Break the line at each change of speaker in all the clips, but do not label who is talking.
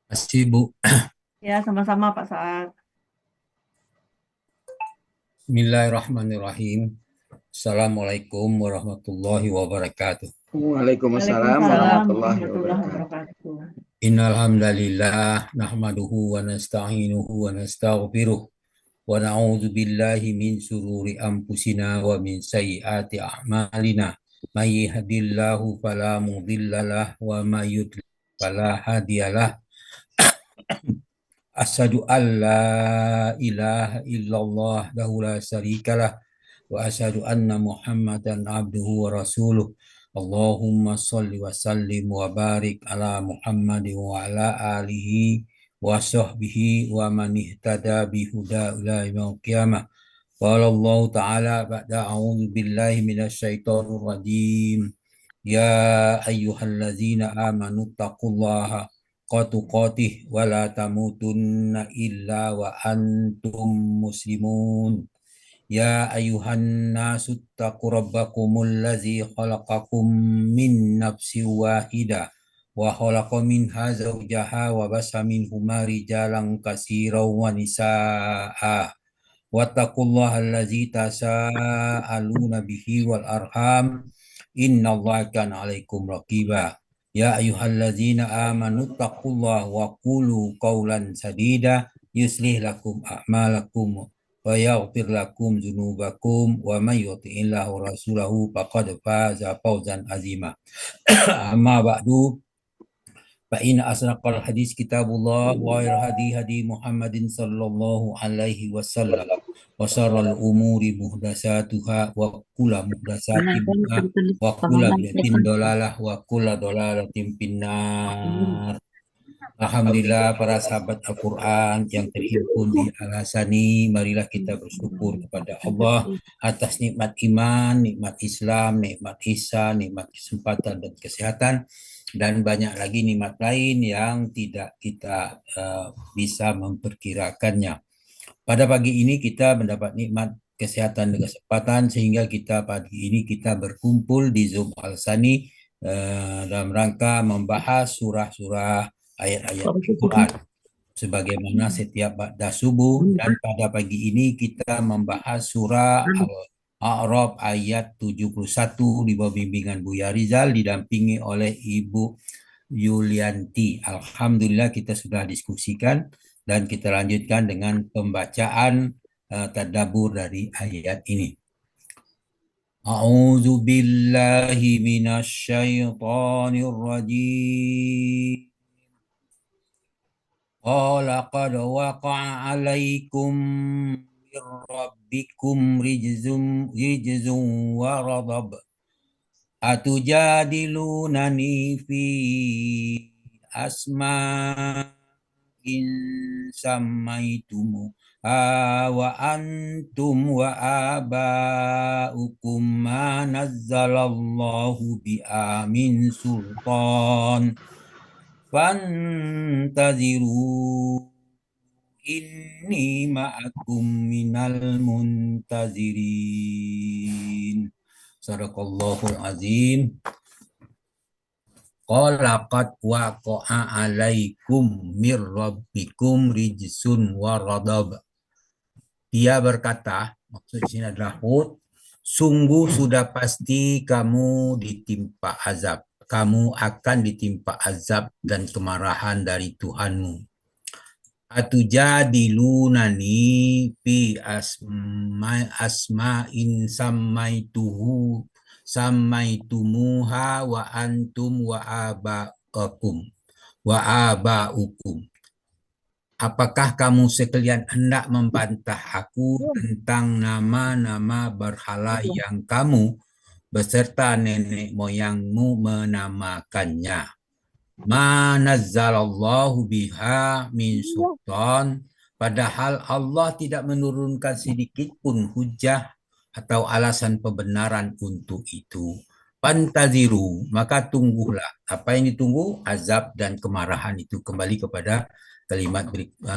Masih Bu.
Ya, sama-sama Pak Saad.
Bismillahirrahmanirrahim. Assalamualaikum warahmatullahi wabarakatuh.
Waalaikumsalam
Waalaikumsalam
warahmatullahi
warahmatullahi
wabarakatuh.
wabarakatuh.
Innal hamdalillah nahmaduhu wa nasta'inuhu wa nastaghfiruh wa na'udzu billahi min sururi anfusina wa min sayyiati a'malina. May yahdihillahu fala mudhillalah wa may yudlil fala hadiyalah. Asyhadu an la ilaha illallah dahu la syarikalah wa asyhadu anna Muhammadan abduhu wa rasuluh. Allahumma shalli wa sallim wa barik ala Muhammadin wa ala alihi wa sahbihi wa man ihtada bihuda ila yaumil qiyamah. Qala Allah ta'ala ba'da a'udzu billahi minasy syaithanir rajim. Ya ayyuhallazina amanu taqullaha qatuqatih wa la tamutunna illa wa antum muslimun. Ya ayuhan nasu taqu rabbakumul ladzi khalaqakum min nafsin wahidah wa khalaqa minha zawjaha wa basa minhuma rijalan katsiran wa nisaa. Wattaqullaha allazi tasaaluna bihi wal arham innallaha kana 'alaikum raqiba. Ya ayyuhallazina amanu taqullaha wa qulu qawlan sadida yuslih lakum a'malakum wa yaghfir lakum dzunubakum wa may yuti'illahu wa rasulahu faqad faza fawzan azima. Amma ba'du fa in asraqal hadis kitabullah wa hadi hadi Muhammadin sallallahu alaihi wasallam wa syarrul umuri muhdatsatuha wa kullu muhdatsatin bid'ah wa kullu bid'atin dolalah wa kullu dolalatin finnar. Alhamdulillah para sahabat Al-Quran yang terhimpun di Al-Hasani, marilah kita bersyukur kepada Allah atas nikmat iman, nikmat Islam, nikmat ihsan, nikmat kesempatan dan kesehatan, dan banyak lagi nikmat lain yang tidak kita bisa memperkirakannya. Pada pagi ini kita mendapat nikmat kesehatan dan kesempatan sehingga kita pagi ini kita berkumpul di Zoom Al-Sani dalam rangka membahas surah-surah ayat-ayat Al-Quran sebagaimana setiap ba'da subuh, dan pada pagi ini kita membahas surah Al-A'raf ayat 71 di bawah bimbingan Buya Rizal didampingi oleh Ibu Yulianti. Alhamdulillah kita sudah diskusikan dan kita lanjutkan dengan pembacaan tadabbur dari ayat ini. A'udzu billahi minasy syaithanir rajim. Qala qad waqa'a 'alaikum min rabbikum rijzun wa ghadab. Atujadilunani fi asma'in sammaitumu wa antum wa aba'ukum ma nazzalallahu bi'a min sultan fantaziru inni ma'akum minal muntazirin. Sadaqallahul azim. Qala qad waqa'a 'alaikum mir rabbikum rijsun wa radab. Dia berkata, maksud sini adalah Hud, sungguh sudah pasti kamu ditimpa azab. Kamu akan ditimpa azab dan kemarahan dari Tuhanmu. Atujadilunani fi asma'in sammaitumuha wa antum wa aba'ukum. Apakah kamu sekalian hendak membantah aku tentang nama-nama berhala yang kamu beserta nenek moyangmu menamakannya? Ma nazzalallahu biha min sultan, padahal Allah tidak menurunkan sedikit pun hujah atau alasan pembenaran untuk itu. Pantaziru, maka tunggulah. Apa yang ditunggu? Azab dan kemarahan itu. Kembali kepada kalimat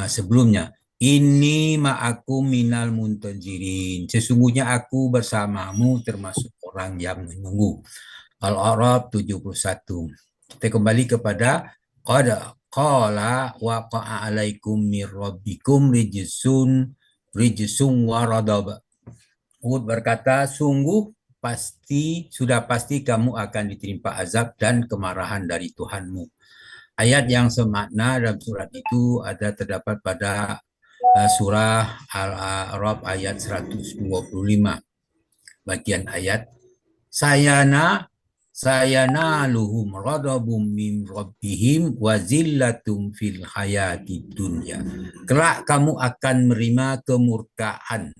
sebelumnya. Ini ma'akum minal muntazirin. Sesungguhnya aku bersamamu termasuk orang yang menunggu. Al-A'raf 71. Kita kembali kepada qad qala waqa'a alaikum mir rabbikum rijsun wa radab. Hud berkata, sungguh sudah pasti kamu akan diterima azab dan kemarahan dari Tuhanmu. Ayat yang semakna dalam surat itu terdapat pada surah Al-A'raf ayat 125. Bagian ayat sayanaluhum radabum min rabbihim wa zillatum fil hayati dunya. Kelak kamu akan menerima kemurkaan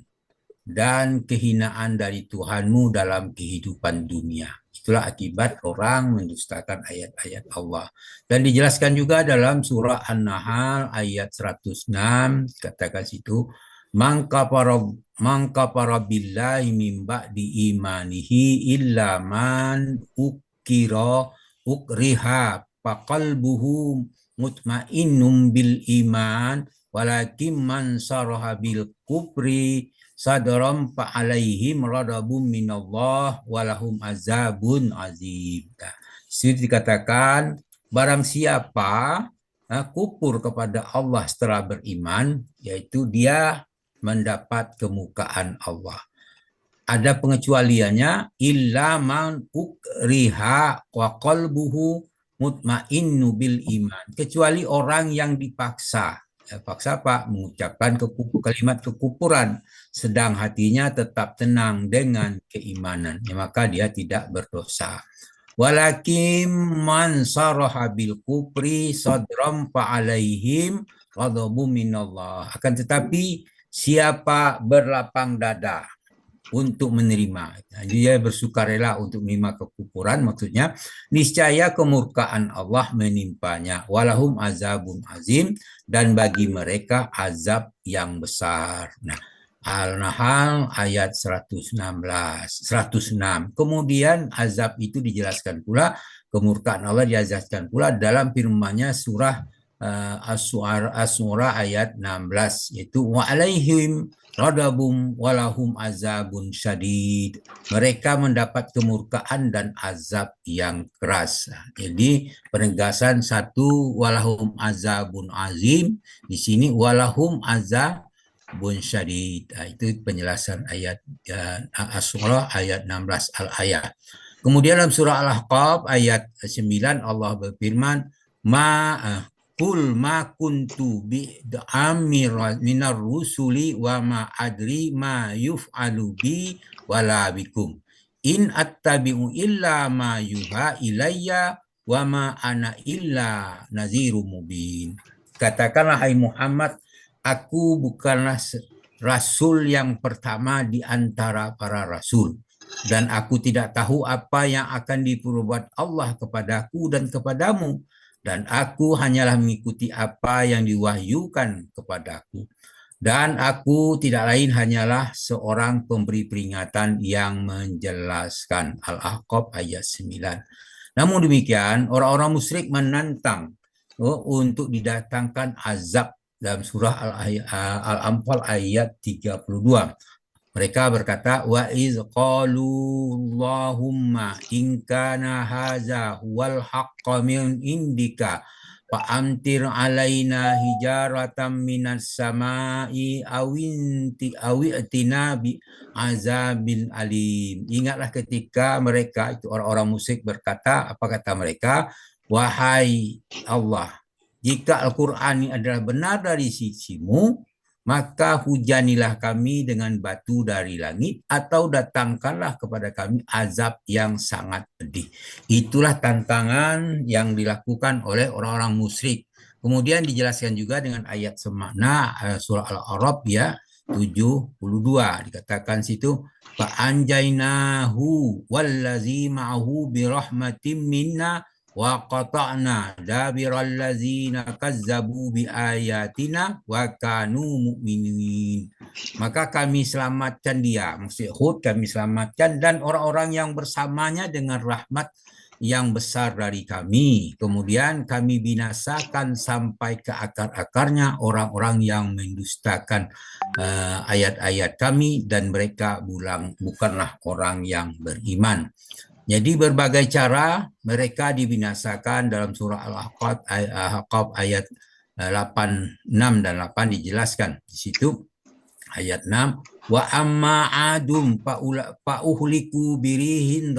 dan kehinaan dari Tuhanmu dalam kehidupan dunia. Itulah akibat orang mendustakan ayat-ayat Allah. Dan dijelaskan juga dalam surah An-Nahl ayat 106, katakan situ, mangkapara billahi min ba'di imanihi illa man ukriha faqalbuhu mutmainnum bil iman walakin man saraha bil kufri sadram fa'alaihim radabum minallah walahum azabun azim. Jadi dikatakan barang siapa kufur kepada Allah setelah beriman, yaitu dia mendapat kemukaan Allah. Ada pengecualiannya, illa man ukriha wa qalbuhu mutmainnu bil iman. Kecuali orang yang dipaksa. Paksa apa? Mengucapkan kalimat kekufuran, sedang hatinya tetap tenang dengan keimanan, maka dia tidak berdosa. Walakin man saraha bil kufri sadram fa'alaihim ghadabun minallah. Akan tetapi siapa berlapang dada untuk menerima, dia bersukarela untuk menerima kekufuran, maksudnya niscaya kemurkaan Allah menimpanya. Walahum azabun azim, dan bagi mereka azab yang besar. Nah, Al-Nahl ayat 106. Kemudian azab itu dijelaskan pula, kemurkaan Allah dijelaskan pula dalam firman-Nya surah As-Surah ayat 16, yaitu wa alaihim radabum walahum azabun syadid. Mereka mendapat kemurkaan dan azab yang keras. Jadi penegasan satu walahum azabun azim, di sini walahum azabun syadid. Itu penjelasan ayat As-Surah ayat 16 al-ayat. Kemudian dalam surah Al-Ahqaf ayat 9 Allah berfirman, Kul ma kuntu bi'amir minar rusuli wa ma adri ma yuf'alu bi wala bikum. In attabi'u illa ma yuha ilayya wa ma ana illa nazirum mubin. Katakanlah hai Muhammad, aku bukanlah rasul yang pertama di antara para rasul. Dan aku tidak tahu apa yang akan diperbuat Allah kepadaku dan kepadamu. Dan aku hanyalah mengikuti apa yang diwahyukan kepadaku. Dan aku tidak lain hanyalah seorang pemberi peringatan yang menjelaskan. Al-Ahqaf ayat 9. Namun demikian, orang-orang musyrik menantang untuk didatangkan azab dalam surah Al-Anfal ayat 32. Mereka berkata, wa iz qalu Allahumma in kana hadza huwal haqqu min indika fa amtir alaina hijaratan minas samai awi'tina bi azabil alim. Ingatlah ketika mereka, itu orang-orang musyrik berkata, apa kata mereka? Wahai Allah, jika Al-Quran ini adalah benar dari sisimu, maka hujanilah kami dengan batu dari langit atau datangkanlah kepada kami azab yang sangat pedih. Itulah tantangan yang dilakukan oleh orang-orang musyrik. Kemudian dijelaskan juga dengan ayat semakna surah Al-A'raf ya 72, dikatakan situ fa'anjainahu wallazi ma'ahu birahmatim minna wa qata'na dabiral ladzina kazzabu bi ayatina wa kanu mu'minin. Maka kami selamatkan dia, maksud Hud, kami selamatkan dan orang-orang yang bersamanya dengan rahmat yang besar dari kami. Kemudian kami binasakan sampai ke akar-akarnya orang-orang yang mendustakan ayat-ayat kami dan mereka bukanlah orang yang beriman. Jadi berbagai cara mereka dibinasakan dalam surah Al-Ahqaf ayat 8, 6 dan 8 dijelaskan. Di situ ayat 6, wa amma adum fa'uhliku birihin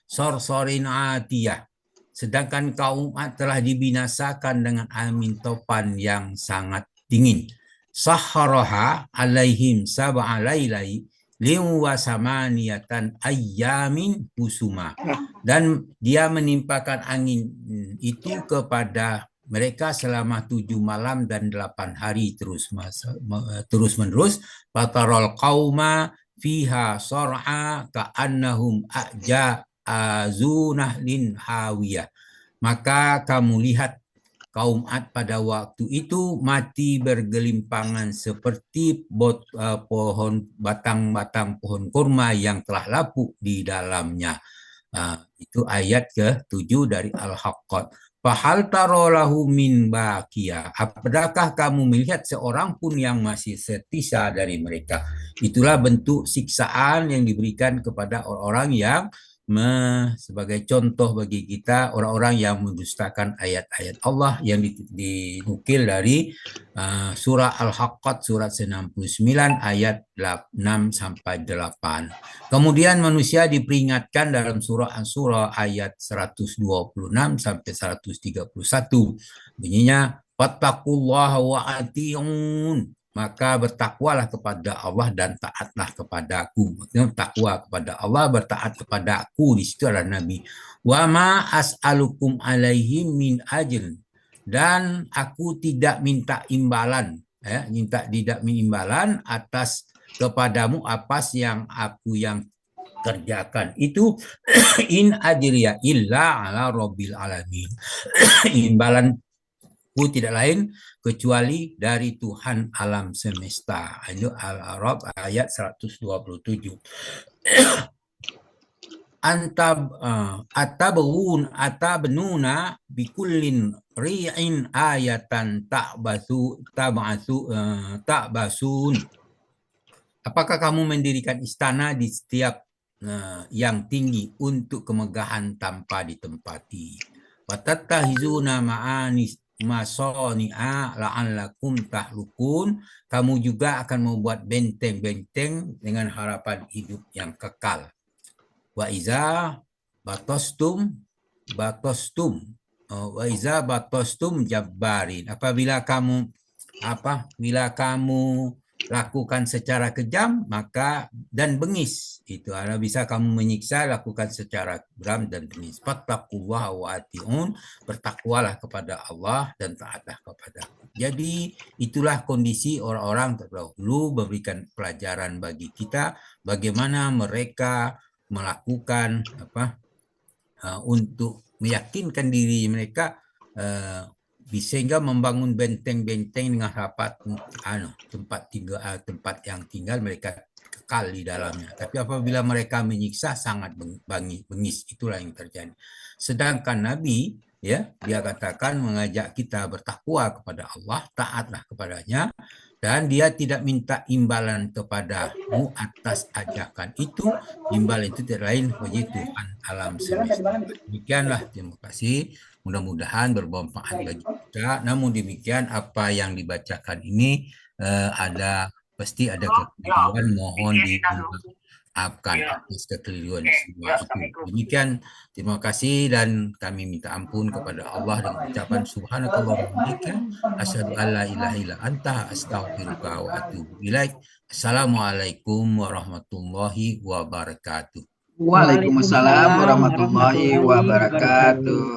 sorsorin atiyah. Sedangkan kaum Ad telah dibinasakan dengan angin topan yang sangat dingin. Saharaha alaihim sab'a lailai liwa samaniyatan ayyamin husuma. Dan dia menimpakan angin itu kepada mereka selama 7 malam dan 8 hari terus menerus. Fatarol qauma fiha sor'a ka'annahum azunah lin hawiyah. Maka kamu lihat kaum Ad pada waktu itu mati bergelimpangan seperti batang-batang pohon kurma yang telah lapuk di dalamnya. Itu ayat ke-7 dari Al-Haqqat. Fahal tarolahu min bakia. Apakah kamu melihat seorang pun yang masih tersisa dari mereka? Itulah bentuk siksaan yang diberikan kepada orang-orang yang sebagai contoh bagi kita, orang-orang yang mendustakan ayat-ayat Allah yang dinukil dari surah Al-Haqqat surat 99 ayat 6 sampai 8. Kemudian manusia diperingatkan dalam surah An-Surah ayat 126 sampai 131. Bunyinya, fattaqullaha wa ati'un. Maka bertakwalah kepada Allah dan taatlah kepadaku. Maksudnya takwa kepada Allah, bertaat kepada aku. Di situ adalah Nabi. Wa ma as'alukum alaihi min ajr. Dan aku tidak minta imbalan, tidak minta imbalan atas kepadamu apa yang aku yang kerjakan itu. In ajriya illa ala rabbil alamin. Imbalan tidak lain kecuali dari Tuhan alam semesta. Itu Al-A'raf ayat 127. Atabnuna bikullin ri'in ayatan ta'basun. Apakah kamu mendirikan istana di setiap yang tinggi untuk kemegahan tanpa ditempati? Watattahizuna ma'anis masoni'a la'allakum tahlukun. Kamu juga akan membuat benteng-benteng dengan harapan hidup yang kekal. Wa iza batostum wa iza batostum jabbarin. Apabila kamu lakukan secara kejam maka dan bengis, itu adalah bisa kamu menyiksa, lakukan secara geram dan bengis. Fattaqullaha wa ati'un, bertakwalah kepada Allah dan taatlah kepada aku. Jadi itulah kondisi orang-orang terdahulu, memberikan pelajaran bagi kita bagaimana mereka melakukan untuk meyakinkan diri mereka sehingga membangun benteng-benteng dengan tempat yang tinggal mereka kekal di dalamnya. Tapi apabila mereka menyiksa sangat bengis, itulah yang terjadi. Sedangkan Nabi dia katakan mengajak kita bertakwa kepada Allah, taatlah kepadanya, dan dia tidak minta imbalan kepadamu atas ajakan itu. Imbalan itu tidak lain bagi Tuhan alam semesta. Demikianlah, terima kasih. Mudah-mudahan bermanfaat bagi kita. Namun demikian, apa yang dibacakan ini pasti ada kekeliruan, mohon dimaafkan atas kekeliruan semua itu. Demikian, terima kasih dan kami minta ampun kepada Allah dengan ucapan subhanakallahumma wa bihamdika asyhadu an la ilaha illa anta astaghfiruka wa atubu ilaik. Assalamualaikum warahmatullahi wabarakatuh.
Waalaikumsalam warahmatullahi wabarakatuh.